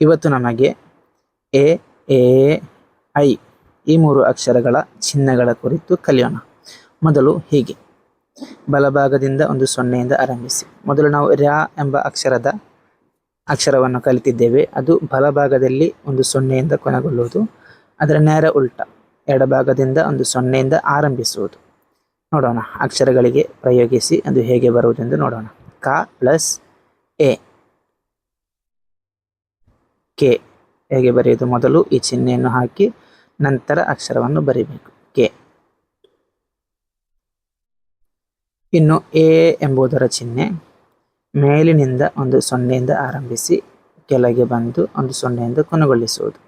ಇವತ್ತು ನಮಗೆ A A I ಈ 3 ಅಕ್ಷರಗಳ ಚಿಹ್ನೆಗಳ ಕುರಿತು ಕಲಿಯೋಣ. ಮೊದಲು ಹೀಗೆ ಬಲಭಾಗದಿಂದ ಒಂದು ಸೊನ್ನೆಯಿಂದ ಆರಂಭಿಸಿ. ಮೊದಲು ನಾವು ರ ಎಂಬ ಅಕ್ಷರವನ್ನು ಕಲಿತಿದ್ದೇವೆ. ಅದು ಬಲಭಾಗದಲ್ಲಿ ಒಂದು ಸೊನ್ನೆಯಿಂದ ಕೊನೆಗೊಳ್ಳುವುದು. ಅದರ ನೇರ ಉಲ್ಟ ಎಡಭಾಗದಿಂದ ಒಂದು ಸೊನ್ನೆಯಿಂದ ಆರಂಭಿಸುವುದು. ನೋಡೋಣ ಅಕ್ಷರಗಳಿಗೆ ಪ್ರಯೋಗಿಸಿ ಅದು ಹೇಗೆ ಬರುವುದೆಂದು ನೋಡೋಣ. ಕ ಪ್ಲಸ್ ಎ, ಕೆ ಹೇಗೆ ಬರೆಯುವುದು? ಮೊದಲು ಈ ಚಿಹ್ನೆಯನ್ನು ಹಾಕಿ ನಂತರ ಅಕ್ಷರವನ್ನು ಬರೀಬೇಕು, ಕೆ. ಇನ್ನು ಎ ಎಂಬುದರ ಚಿಹ್ನೆ ಮೇಲಿನಿಂದ ಒಂದು ಸೊನ್ನೆಯಿಂದ ಆರಂಭಿಸಿ ಕೆಳಗೆ ಬಂದು ಒಂದು ಸೊನ್ನೆಯಿಂದ ಕೊನೆಗೊಳಿಸುವುದು.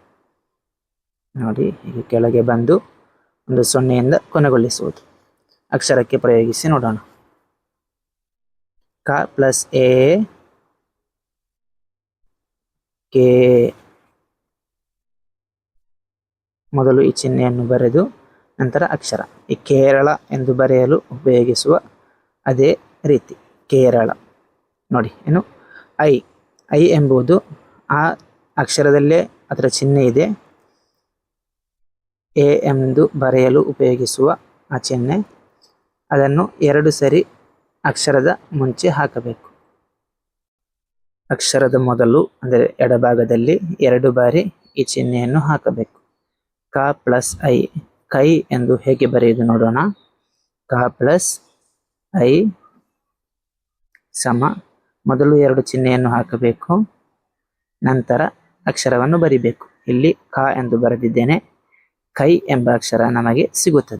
ನೋಡಿ, ಹೀಗೆ ಕೆಳಗೆ ಬಂದು ಒಂದು ಸೊನ್ನೆಯಿಂದ ಕೊನೆಗೊಳಿಸುವುದು. ಅಕ್ಷರಕ್ಕೆ ಪ್ರಯೋಗಿಸಿ ನೋಡೋಣ. ಕ ಪ್ಲಸ್ ಎ, ಕೆ. ಮೊದಲು ಈ ಚಿಹ್ನೆಯನ್ನು ಬರೆದು ನಂತರ ಅಕ್ಷರ. ಈ ಕೇರಳ ಎಂದು ಬರೆಯಲು ಉಪಯೋಗಿಸುವ ಅದೇ ರೀತಿ ಕೇರಳ. ನೋಡಿ, ಏನು ಐ. ಐ ಎಂಬುದು ಆ ಅಕ್ಷರದಲ್ಲೇ ಅದರ ಚಿಹ್ನೆ ಇದೆ. ಎ ಎಂದು ಬರೆಯಲು ಉಪಯೋಗಿಸುವ ಆ ಚಿಹ್ನೆ, ಅದನ್ನು 2 ಸರಿ ಅಕ್ಷರದ ಮುಂಚೆ ಹಾಕಬೇಕು. ಅಕ್ಷರದ ಮೊದಲು ಅಂದರೆ ಎಡಭಾಗದಲ್ಲಿ 2 ಬಾರಿ ಈ ಚಿಹ್ನೆಯನ್ನು ಹಾಕಬೇಕು. ಕ ಪ್ಲಸ್ ಐ, ಕೈ ಎಂದು ಹೇಗೆ ಬರೆಯುವುದು ನೋಡೋಣ. ಕ ಪ್ಲಸ್ ಐ ಸಮ, ಮೊದಲು 2 ಚಿಹ್ನೆಯನ್ನು ಹಾಕಬೇಕು, ನಂತರ ಅಕ್ಷರವನ್ನು ಬರಿಬೇಕು. ಇಲ್ಲಿ ಕ ಎಂದು ಬರೆದಿದ್ದೇನೆ. ಕೈ ಎಂಬ ಅಕ್ಷರ ನಮಗೆ ಸಿಗುತ್ತದೆ.